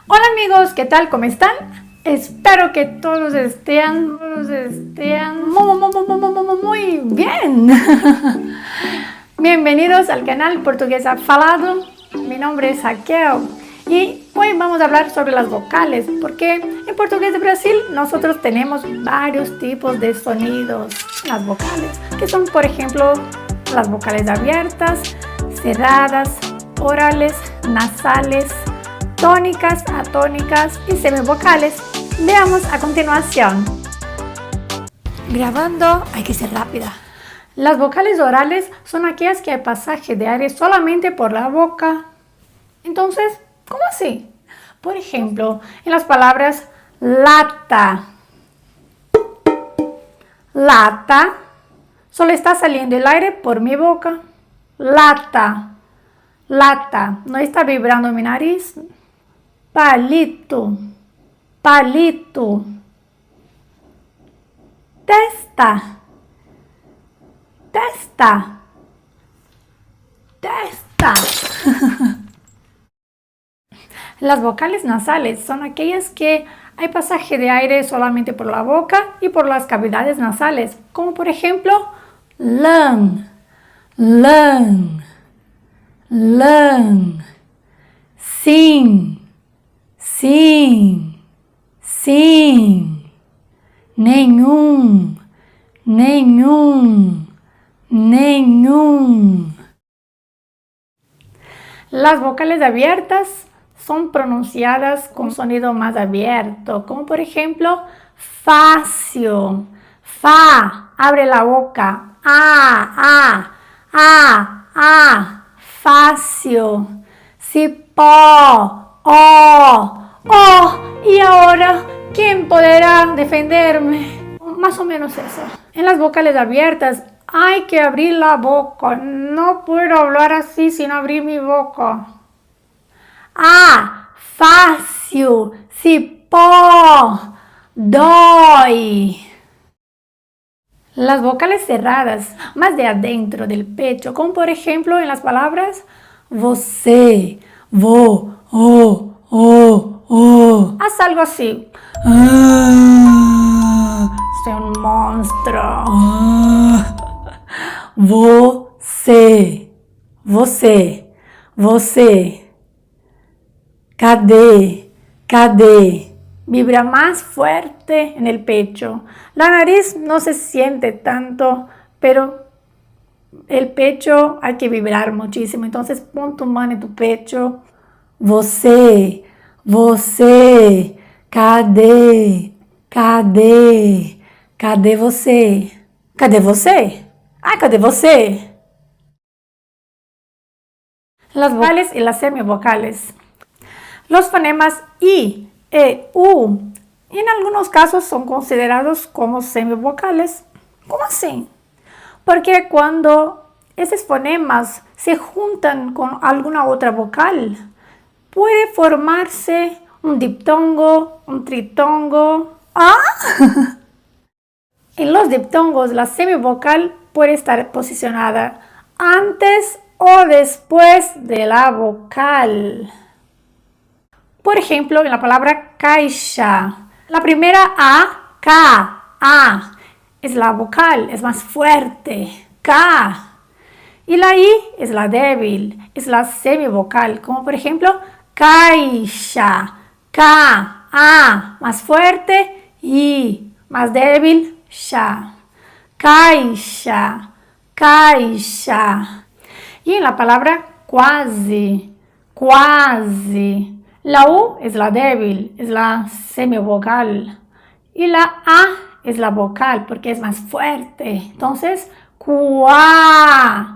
Hola amigos, ¿qué tal? ¿Cómo están? Espero que todos estén muy bien. Bienvenidos al canal Portugués Falado. Mi nombre es Raquel y hoy vamos a hablar sobre las vocales, porque en portugués de Brasil nosotros tenemos varios tipos de sonidos. Las vocales, que son por ejemplo las vocales abiertas, cerradas, orales, nasales, tónicas, atónicas y semivocales. Veamos a continuación. Grabando hay que ser rápida. Las vocales orales son aquellas que hay pasaje de aire solamente por la boca. Entonces, ¿cómo así? Por ejemplo, en las palabras lata. Lata, solo está saliendo el aire por mi boca. Lata. Lata, no está vibrando mi nariz. Palito. Palito. Testa. Testa. Testa. Las vocales nasales son aquellas que hay pasaje de aire solamente por la boca y por las cavidades nasales, como por ejemplo lã, lã, lã, sim, sim, sim, nenhum, nenhum, nenhum. Las vocales abiertas son pronunciadas con sonido más abierto, como por ejemplo fácil, fa, abre la boca, fácil, cipó, y ahora, ¿quién podrá defenderme? Más o menos eso. En las vocales abiertas hay que abrir la boca, no puedo hablar así sin abrir mi boca. Fácil, cipó, dói. Las vocales cerradas, más de adentro del pecho, como por ejemplo en las palabras você, haz algo así. Soy un monstruo. Você. Cadê? Vibra más fuerte en el pecho. La nariz no se siente tanto, pero el pecho hay que vibrar muchísimo. Entonces pon tu mano en tu pecho. Você. Cadê você? Cadê você? Las vocales y las semivocales. Los fonemas I, E, U, en algunos casos son considerados como semivocales. ¿Cómo así? Porque cuando esos fonemas se juntan con alguna otra vocal, puede formarse un diptongo, un tritongo. En los diptongos, la semivocal puede estar posicionada antes o después de la vocal. Por ejemplo, en la palabra caixa, la primera A, es la vocal, es más fuerte, K. Y la I es la débil, es la semivocal, como por ejemplo, caixa, K, A, más fuerte, I, más débil, xa. Caixa. Y en la palabra quase, la U es la débil, es la semivocal. Y la A es la vocal porque es más fuerte. Entonces, quase.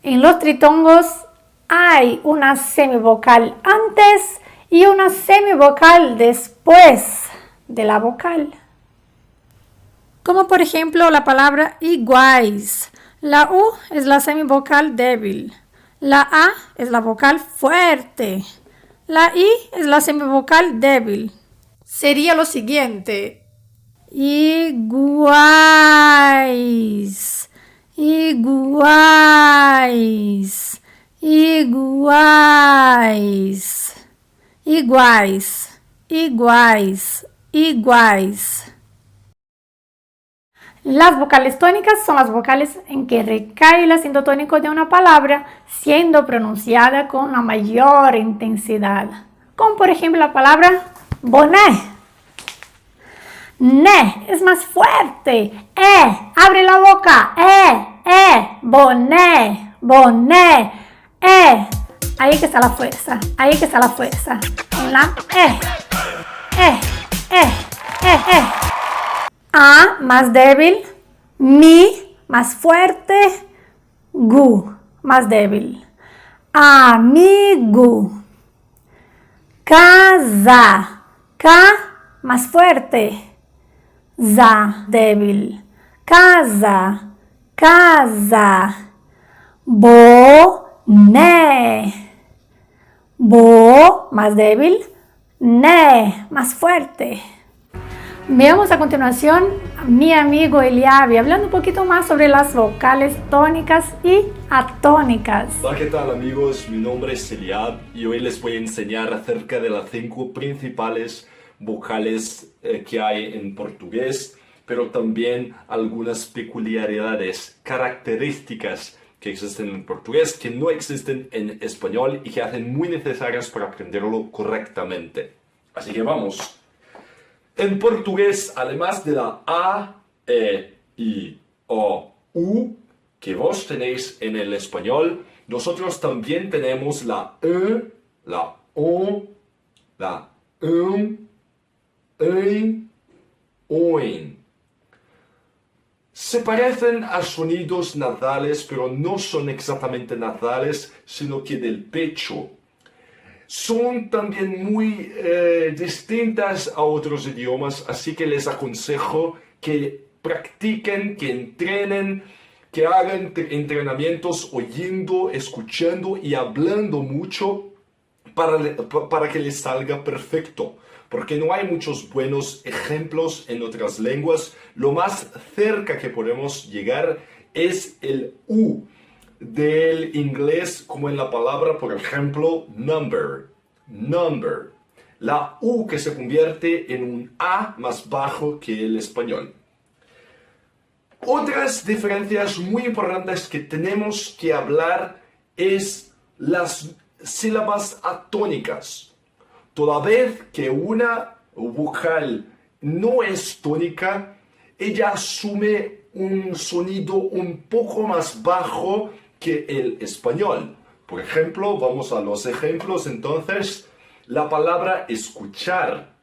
En los tritongos hay una semivocal antes y una semivocal después de la vocal. Como por ejemplo la palabra iguais. La U es la semivocal débil. La A es la vocal fuerte. La I es la semivocal débil. Sería lo siguiente. iguais, iguais, iguais, iguais, iguais, iguais. Las vocales tónicas son las vocales en que recae el acento tónico de una palabra siendo pronunciada con la mayor intensidad. Como por ejemplo la palabra boné. Ne es más fuerte. Abre la boca. Boné, boné. Ahí que está la fuerza. Ahí que está la fuerza. En la A más débil, mi más fuerte, gu más débil. Amigo. Casa, ca más fuerte, za débil. Casa, casa. Boné. Bo más débil, ne más fuerte. Veamos a continuación a mi amigo Eliabi hablando un poquito más sobre las vocales tónicas y atónicas. Hola, ¿qué tal amigos? Mi nombre es Eliab y hoy les voy a enseñar acerca de las 5 principales vocales que hay en portugués, pero también algunas peculiaridades, características que existen en portugués que no existen en español y que hacen muy necesarias para aprenderlo correctamente. Así que vamos. En portugués, además de la A, E, I, O, U, que vos tenéis en el español, nosotros también tenemos la E, la O, la EIN, OIN. Se parecen a sonidos nasales, pero no son exactamente nasales, sino que del pecho. Son también muy distintas a otros idiomas, así que les aconsejo que practiquen, que entrenen, que hagan entrenamientos oyendo, escuchando y hablando mucho para que les salga perfecto. Porque no hay muchos buenos ejemplos en otras lenguas. Lo más cerca que podemos llegar es el U del inglés, como en la palabra, por ejemplo, number. Number. La U que se convierte en un A más bajo que el español. Otras diferencias muy importantes que tenemos que hablar es las sílabas atónicas. Toda vez que una vocal no es tónica, ella asume un sonido un poco más bajo que el español. Por ejemplo, vamos a los ejemplos entonces. La palabra escuchar.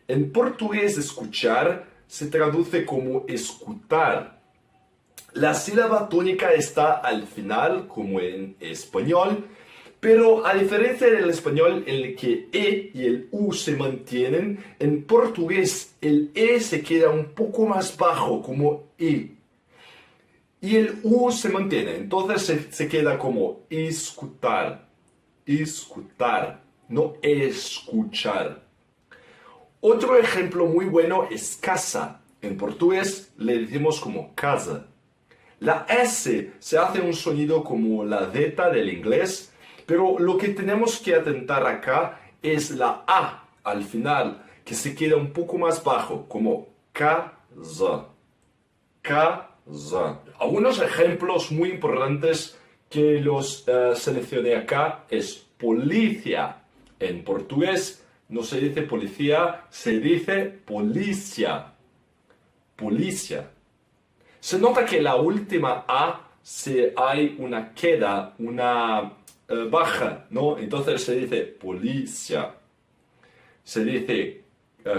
En portugués escuchar se traduce como escutar. La sílaba tónica está al final, como en español, pero a diferencia del español en el que E y el U se mantienen, en portugués el E se queda un poco más bajo, como I. Y el U se mantiene, entonces se queda como escutar, escutar, no escuchar. Otro ejemplo muy bueno es casa. En portugués le decimos como casa. La S se hace un sonido como la Z del inglés, pero lo que tenemos que atentar acá es la A al final, que se queda un poco más bajo, como casa. Casa. Algunos ejemplos muy importantes que los seleccioné acá es policía. En portugués no se dice policía, se dice policia. Policia. Se nota que la última A hay una queda, una baja, ¿no? Entonces se dice policia. Se dice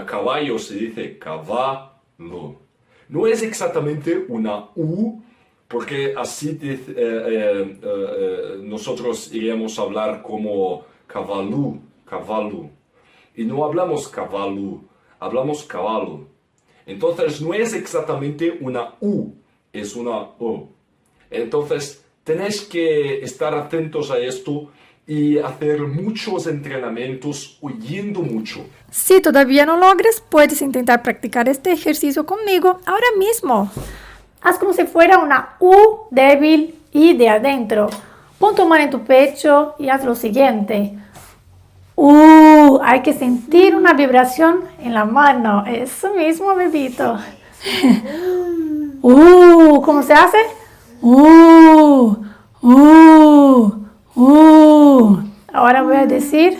caballo, se dice cavallo. No es exactamente una U, porque así nosotros iríamos a hablar como cavallo, cavallo. Y no hablamos cavallo, hablamos caballo. Entonces no es exactamente una U, es una O. Entonces tenéis que estar atentos a esto y hacer muchos entrenamientos oyendo mucho. Si todavía no logras, puedes intentar practicar este ejercicio conmigo ahora mismo. Haz como si fuera una U débil y de adentro. Pon tu mano en tu pecho y haz lo siguiente. Hay que sentir una vibración en la mano. Eso mismo, bebito. ¿Cómo se hace? Ahora voy a decir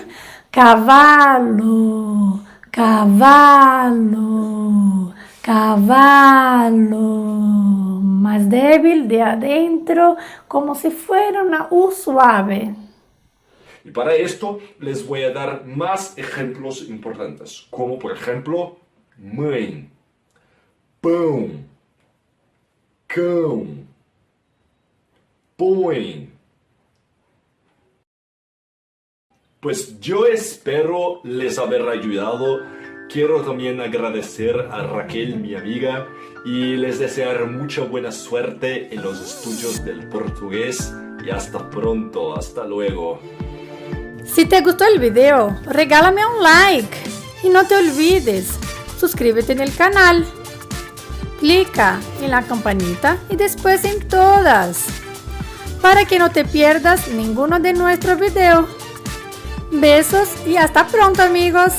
caballo, caballo, caballo. Más débil de adentro, como si fuera una U suave. Y para esto les voy a dar más ejemplos importantes, como por ejemplo, mãe, pão, cão, põe. Pues yo espero les haber ayudado. Quiero también agradecer a Raquel, mi amiga, y les desear mucha buena suerte en los estudios del portugués. Y hasta pronto, hasta luego. Si te gustó el video, regálame un like. Y no te olvides, suscríbete en el canal. Clica en la campanita y después en todas, para que no te pierdas ninguno de nuestros videos. Besos y hasta pronto, amigos.